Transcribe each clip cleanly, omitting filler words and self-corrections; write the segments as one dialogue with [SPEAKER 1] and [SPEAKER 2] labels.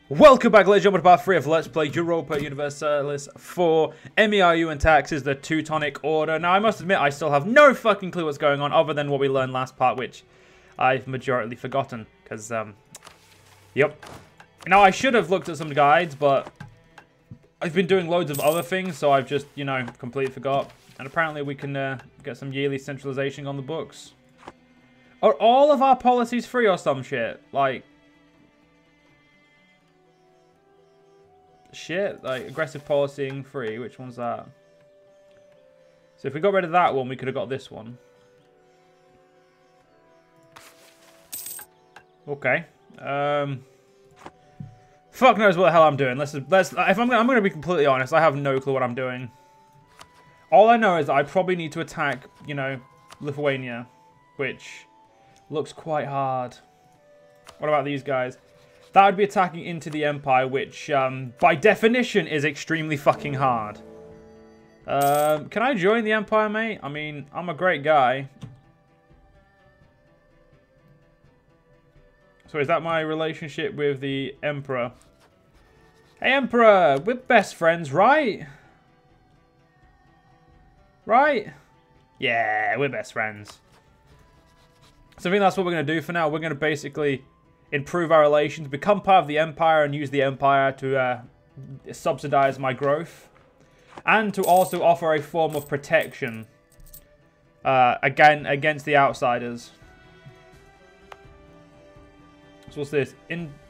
[SPEAKER 1] Welcome back, ladies and gentlemen, to part 3 of Let's Play Europa Universalis for MEIOU and Taxes, the Teutonic Order. Now, I must admit, I still have no fucking clue what's going on other than what we learned last part, which I've majorly forgotten, because, yep. Now, I should have looked at some guides, but I've been doing loads of other things, so I've just, you know, completely forgot. And apparently we can get some yearly centralization on the books. Are all of our policies free or some shit? Like... shit, like aggressive policing free. Which one's that? So if we got rid of that one, we could have got this one. Okay. Fuck knows what the hell I'm doing. If I'm gonna be completely honest, I have no clue what I'm doing. All I know is that I probably need to attack, you know, Lithuania, which looks quite hard. What about these guys? That would be attacking into the Empire, which, by definition, is extremely fucking hard. Can I join the Empire, mate? I mean, I'm a great guy. So is that my relationship with the Emperor? Hey, Emperor! We're best friends, right? Right? Yeah, we're best friends. So I think that's what we're going to do for now. We're going to basically... improve our relations, become part of the Empire, and use the Empire to subsidize my growth. And to also offer a form of protection again against the outsiders. So what's this?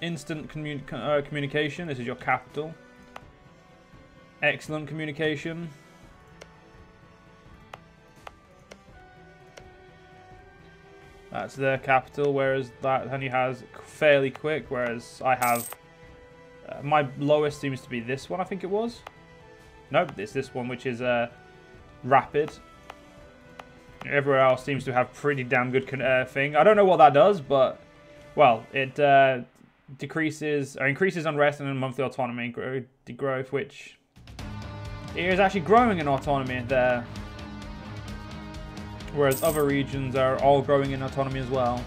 [SPEAKER 1] Instant communication. This is your capital. Excellent communication. That's their capital, whereas that honey has fairly quick, whereas I have... my lowest seems to be this one, I think it was. Nope, it's this one, which is rapid. Everywhere else seems to have pretty damn good thing. I don't know what that does, but... well, it decreases... or increases unrest and monthly autonomy growth, which... it is actually growing in autonomy there. Whereas other regions are all growing in autonomy as well.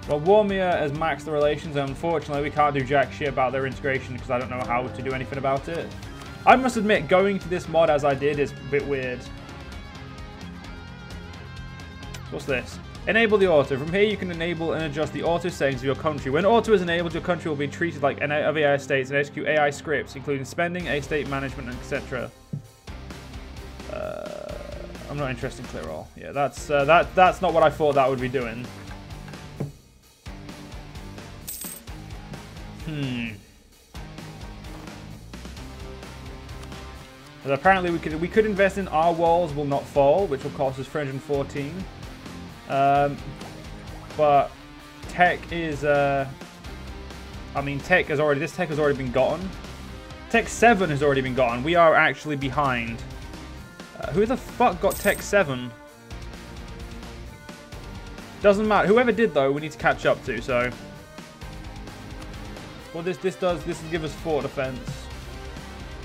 [SPEAKER 1] Well, Warmia has maxed the relations, and unfortunately we can't do jack shit about their integration because I don't know how to do anything about it. I must admit, going to this mod as I did is a bit weird. What's this? Enable the auto. From here you can enable and adjust the auto settings of your country. When auto is enabled, your country will be treated like other AI states and execute AI scripts, including spending, A-state management, etc. I'm not interested in clear all. Yeah, that's not what I thought that would be doing. But apparently we could invest in our walls will not fall, which will cost us 314. But tech is I mean tech has already been gotten. Tech 7 has already been gotten. We are actually behind. Who the fuck got Tech 7? Doesn't matter. Whoever did, though, we need to catch up to, so... well, this will give us fort defense.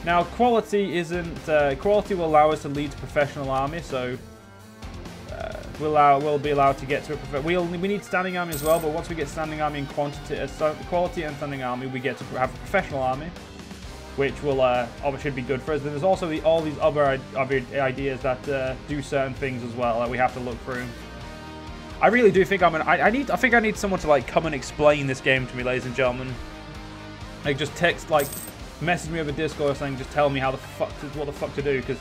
[SPEAKER 1] Now, quality isn't... quality will allow us to lead to professional army, so... we'll be allowed to get to a... we need standing army as well, but once we get standing army in quantity, quality and standing army, we get to have a professional army. Which will should be good for us. But there's also all these other ideas that do certain things as well that we have to look through. I really do think I think I need someone to like come and explain this game to me, ladies and gentlemen. Like just text, like message me over Discord or something. Just tell me what the fuck to do, because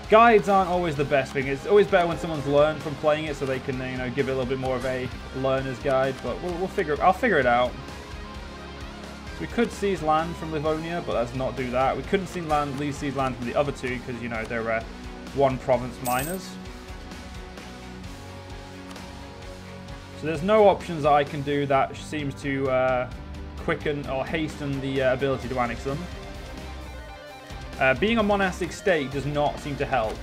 [SPEAKER 1] guides aren't always the best thing. It's always better when someone's learned from playing it, so they can you know give it a little bit more of a learner's guide. But I'll figure it out. We could seize land from Livonia, but let's not do that. We couldn't seize land from the other two because, you know, they're one province minors. So there's no options that I can do that seems to quicken or hasten the ability to annex them. Being a monastic state does not seem to help.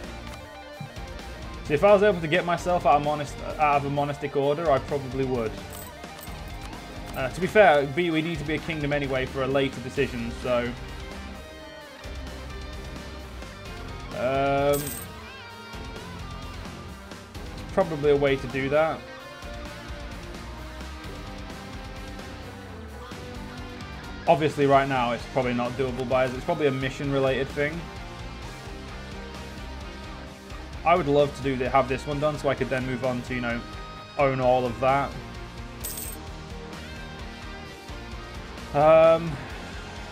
[SPEAKER 1] So if I was able to get myself out of a monastic order, I probably would. To be fair, we need to be a kingdom anyway for a later decision, so... probably a way to do that. Obviously, right now, it's probably not doable by us. It's probably a mission-related thing. I would love to have this one done so I could then move on to, you know, own all of that.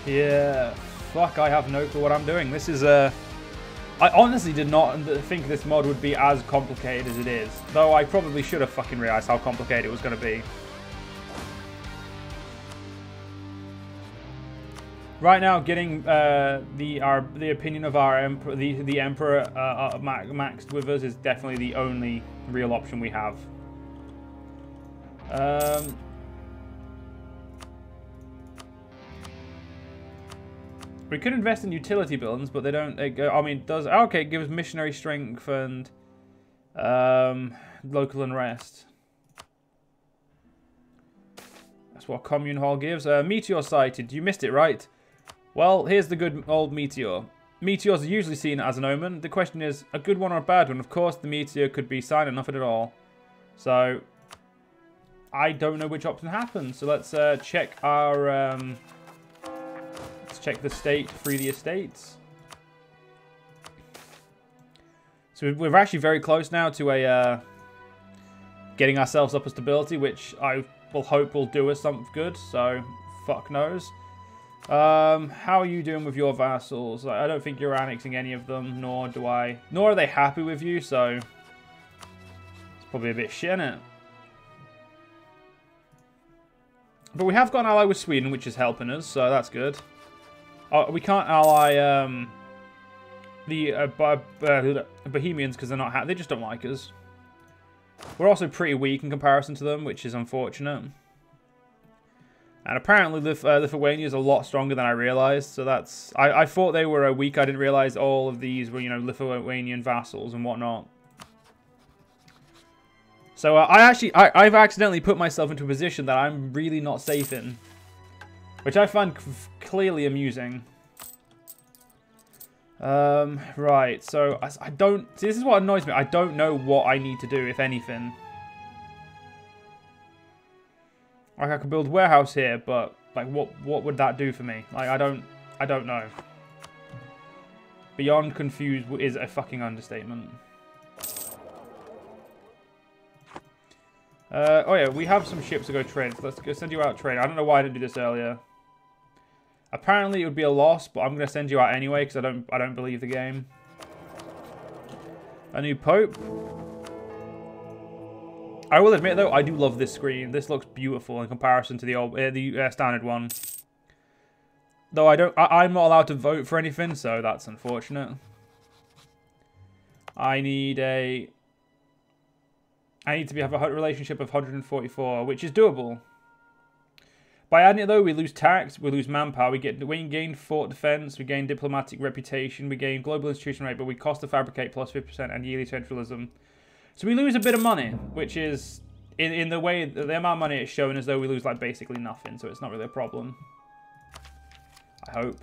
[SPEAKER 1] Yeah, fuck, I have no clue what I'm doing. This is I honestly did not think this mod would be as complicated as it is. Though I probably should have fucking realized how complicated it was going to be. Right now, getting the opinion of our emperor, the emperor maxed with us is definitely the only real option we have. We could invest in utility buildings, but they don't. I mean, it does okay? It gives missionary strength and local unrest. That's what commune hall gives. Meteor sighted. You missed it, right? Well, here's the good old meteor. Meteors are usually seen as an omen. The question is, a good one or a bad one? Of course, the meteor could be sign of nothing at all. So, I don't know which option happens. So let's check our... let's check the state, free the estates. So we're actually very close now to a getting ourselves up a stability, which I will hope will do us something good. So, fuck knows. How are you doing with your vassals? I don't think you're annexing any of them, nor do I. Nor are they happy with you, so it's probably a bit shit, isn't it? But we have got an ally with Sweden, which is helping us, so that's good. We can't ally the Bohemians because they're not happy. They just don't like us. We're also pretty weak in comparison to them, which is unfortunate. And apparently Lithuania is a lot stronger than I realized, so that's... I thought they were weak. I didn't realize all of these were, you know, Lithuanian vassals and whatnot. So I've accidentally put myself into a position that I'm really not safe in. Which I find clearly amusing. Right, so I don't... See, this is what annoys me. I don't know what I need to do, if anything. Like, I could build a warehouse here, but, like, what would that do for me? Like, I don't know. Beyond confused is a fucking understatement. Oh yeah, we have some ships to go trade. So let's go send you out trade. I don't know why I didn't do this earlier. Apparently it would be a loss, but I'm going to send you out anyway, because I don't believe the game. A new pope. I will admit, though, I do love this screen. This looks beautiful in comparison to the old, standard one. Though I'm not allowed to vote for anything, so that's unfortunate. I need to have a relationship of 144, which is doable. By adding it, though, we lose tax, we lose manpower, we gain fort defense, we gain diplomatic reputation, we gain global institution rate, but we cost to fabricate plus 50% and yearly centralism. So we lose a bit of money, which is, in the way, the amount of money it's showing as though we lose, like, basically nothing, so it's not really a problem. I hope.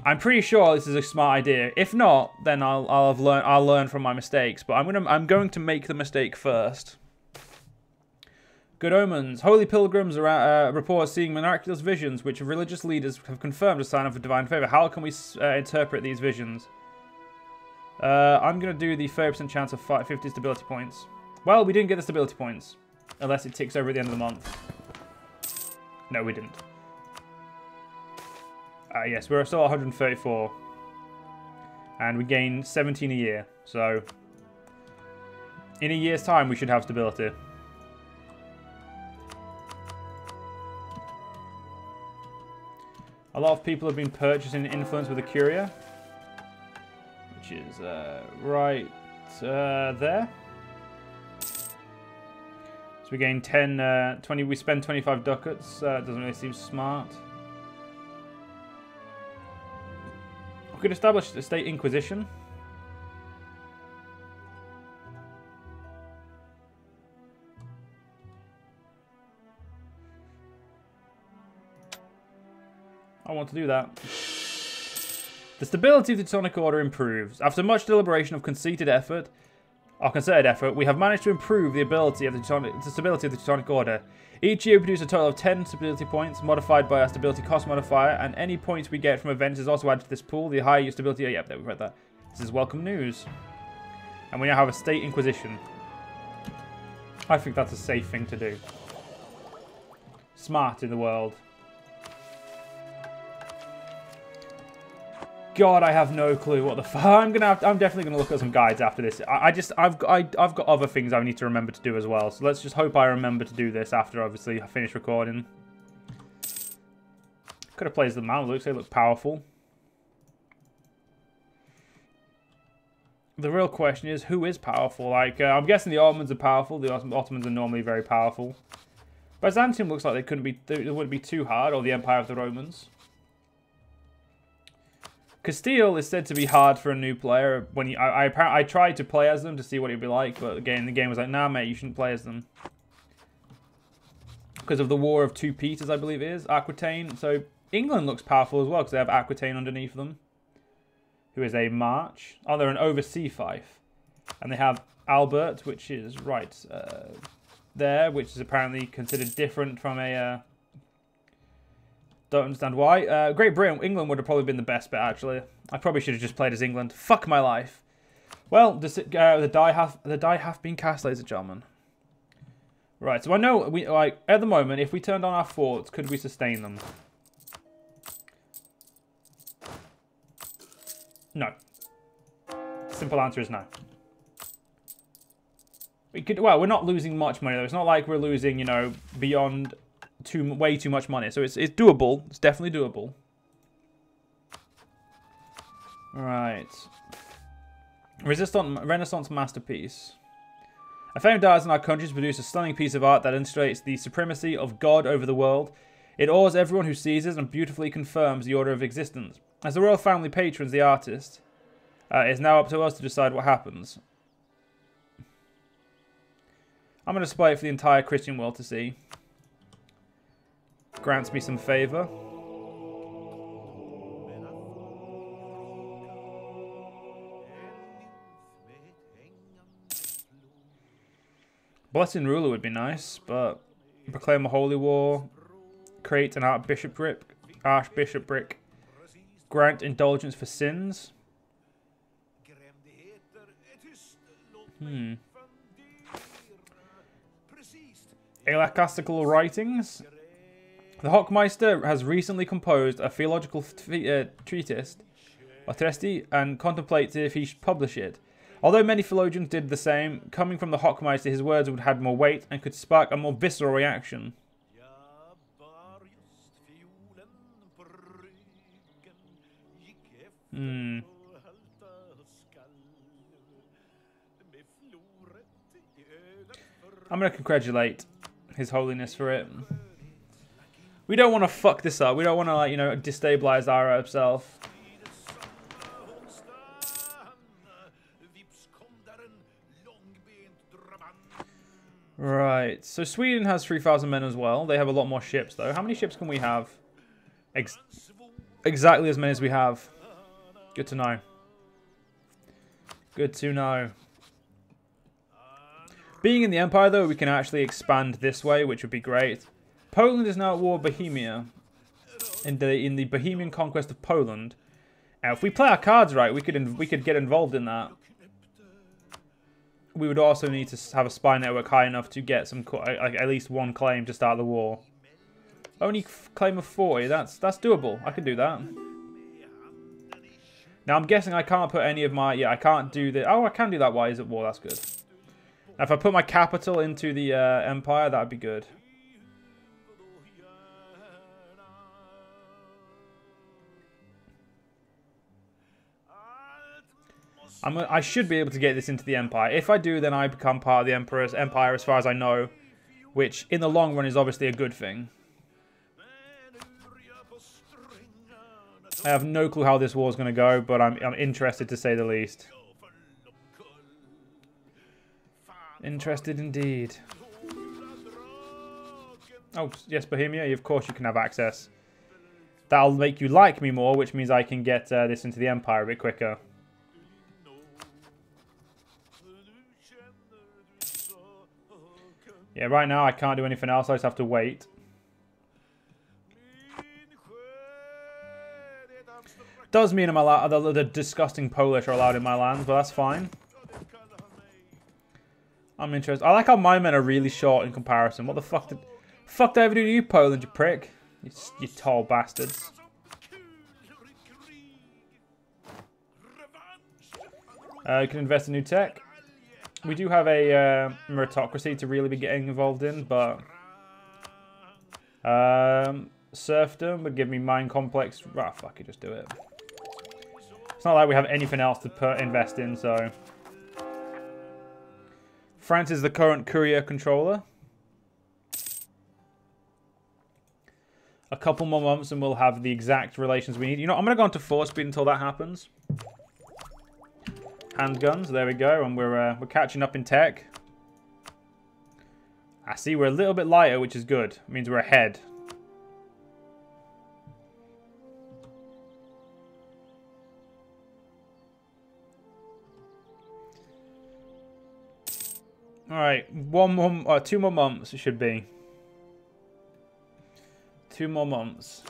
[SPEAKER 1] I'm pretty sure this is a smart idea. If not, then I'll learn from my mistakes, but I'm going to make the mistake first. Good omens. Holy pilgrims report seeing miraculous visions, which religious leaders have confirmed a sign of a divine favor. How can we interpret these visions? I'm going to do the 30% chance of 50 stability points. Well, we didn't get the stability points. Unless it ticks over at the end of the month. No, we didn't. Yes, we're still at 134. And we gain 17 a year. So, in a year's time, we should have stability. A lot of people have been purchasing influence with the Curia. Which is right there. So we gain 20, we spend 25 ducats. Doesn't really seem smart. We could establish a state inquisition. I want to do that. The stability of the Teutonic Order improves. After much deliberation of conceited effort, our concerted effort, we have managed to improve the ability of the stability of the Teutonic Order. Each year we produce a total of 10 stability points, modified by our stability cost modifier, and any points we get from events is also added to this pool. The higher your stability... Oh, yep, there, we've read that. This is welcome news. And we now have a state inquisition. I think that's a safe thing to do. Smart in the world. God, I have no clue what the fuck. I'm definitely gonna look at some guides after this. I've got other things I need to remember to do as well. So let's just hope I remember to do this after obviously I finish recording. Could have played the Mamelukes. They look powerful. The real question is, who is powerful? Like, I'm guessing the Ottomans are powerful. The Ottomans are normally very powerful. Byzantium looks like they wouldn't be too hard, or the Empire of the Romans. Castile is said to be hard for a new player. When I tried to play as them to see what it'd be like, but again, the game was like, nah, mate, you shouldn't play as them. Because of the War of Two Peters, I believe it is. Aquitaine. So England looks powerful as well, because they have Aquitaine underneath them. Who is a march. Oh, they're an oversea fief. And they have Albert, which is right there, which is apparently considered different from a... don't understand why. Great Britain, England would have probably been the best bet, actually. I probably should have just played as England. Fuck my life. Well, the die hath been cast, ladies and gentlemen. Right, so I know, at the moment, if we turned on our forts, could we sustain them? No. Simple answer is no. We could, well, we're not losing much money, though. It's not like we're losing, you know, beyond... way too much money, so it's doable. It's definitely doable. Right. Renaissance masterpiece. A famed artist in our country has produced a stunning piece of art that illustrates the supremacy of God over the world. It awes everyone who sees it and beautifully confirms the order of existence. As the royal family patrons the artist, it is now up to us to decide what happens. I'm going to display it for the entire Christian world to see. Grants me some favour. Blessing ruler would be nice, but proclaim a holy war, create an archbishopric, grant indulgence for sins. Ecclesiastical writings. The Hochmeister has recently composed a theological treatise, and contemplates if he should publish it. Although many theologians did the same, coming from the Hochmeister, his words would have more weight and could spark a more visceral reaction. I'm going to congratulate His Holiness for it. We don't want to fuck this up. We don't want to, like, you know, destabilize our Arab self. Right. So Sweden has 3,000 men as well. They have a lot more ships, though. How many ships can we have? Exactly as many as we have. Good to know. Good to know. Being in the Empire, though, we can actually expand this way, which would be great. Poland is now at war with Bohemia. In the Bohemian conquest of Poland. Now, if we play our cards right, we could get involved in that. We would also need to have a spy network high enough to get some, like, at least one claim to start the war. Only claim of 40. That's doable. I can do that. Now, I'm guessing I can't put any of my... Yeah, I can't do the... Oh, I can do that while he's at war. That's good. Now, if I put my capital into the Empire, that would be good. I should be able to get this into the Empire. If I do, then I become part of the Emperor's Empire as far as I know. Which, in the long run, is obviously a good thing. I have no clue how this war is going to go, but I'm interested to say the least. Interested indeed. Oh, yes, Bohemia. Of course you can have access. That'll make you like me more, which means I can get this into the Empire a bit quicker. Yeah, right now I can't do anything else. I just have to wait. Does mean I'm allowed, the disgusting Polish are allowed in my lands, but that's fine. I'm interested. I like how my men are really short in comparison. What the fuck did I ever do to you, Poland, you prick? You tall bastards. You can invest in new tech. We do have a meritocracy to really be getting involved in, but serfdom would give me mine complex. Ah, fuck it, just do it. It's not like we have anything else to invest in, so. France is the current courier controller. A couple more months and we'll have the exact relations we need. You know, I'm going to go on to 4 speed until that happens. Handguns, there we go, and we're catching up in tech. I see we're a little bit lighter, which is good. It means we're ahead. Alright, 2 more months it should be. 2 more months.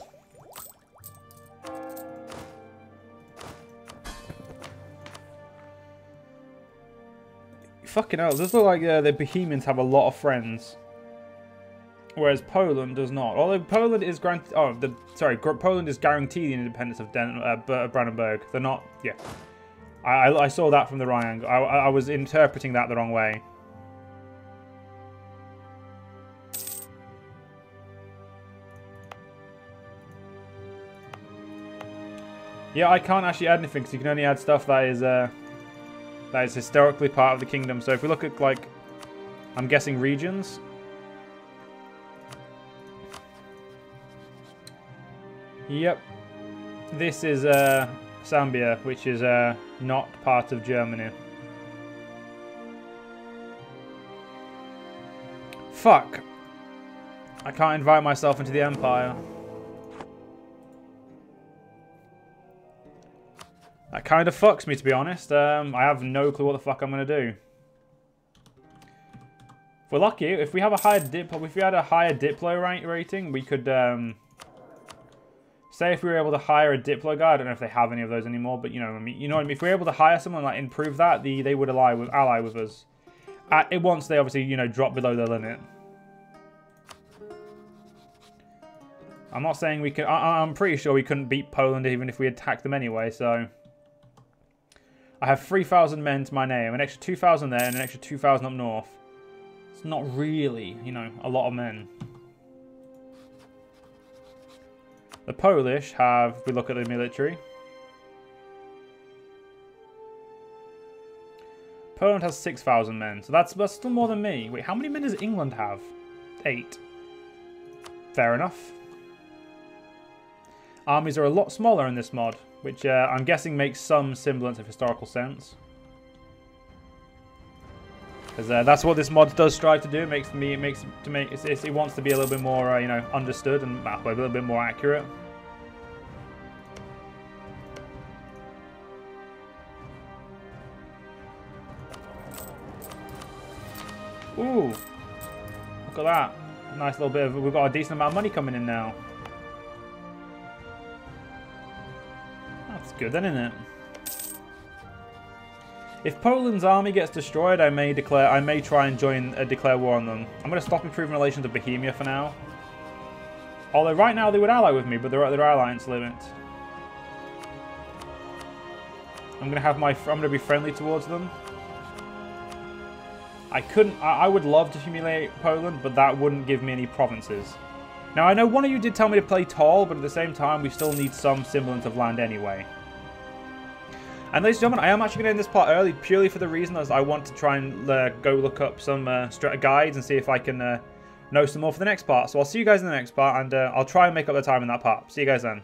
[SPEAKER 1] Fucking hell, does look like the Bohemians have a lot of friends. Whereas Poland does not. Although Poland is granted... Oh, Poland is guaranteed the independence of Brandenburg. They're not... Yeah. I saw that from the wrong angle. I was interpreting that the wrong way. Yeah, I can't actually add anything because you can only add stuff that is historically part of the kingdom. So if we look at, like, I'm guessing regions. Yep. This is Zambia, which is not part of Germany. Fuck. I can't invite myself into the Empire. That kind of fucks me, to be honest. I have no clue what the fuck I'm gonna do. If we're lucky, if we have a higher Diplo rating, we could say if we were able to hire a Diplo guy. I don't know if they have any of those anymore, but you know what I mean. If we're able to hire someone, like, improve that, they would ally with us. Once they obviously, you know, drop below their limit. I'm not saying we can. I'm pretty sure we couldn't beat Poland even if we attacked them anyway. So I have 3,000 men to my name, an extra 2,000 there, and an extra 2,000 up north. It's not really, you know, a lot of men. The Polish have, if we look at the military, Poland has 6,000 men, so that's still more than me. Wait, how many men does England have? 8. Fair enough. Armies are a lot smaller in this mod, which I'm guessing makes some semblance of historical sense. Because that's what this mod does strive to do. It wants to be a little bit more, you know, understood and a little bit more accurate. Ooh, look at that! Nice little bit of. We've got a decent amount of money coming in now. That's good, then, isn't it? If Poland's army gets destroyed, I may try and declare war on them. I'm going to stop improving relations with Bohemia for now. Although right now they would ally with me, but they're at their alliance limit. I'm going to be friendly towards them. I would love to humiliate Poland, but that wouldn't give me any provinces. Now, I know one of you did tell me to play tall, but at the same time, we still need some semblance of land anyway. And ladies and gentlemen, I am actually going to end this part early, purely for the reason as I want to try and go look up some guides and see if I can know some more for the next part. So I'll see you guys in the next part, and I'll try and make up the time in that part. See you guys then.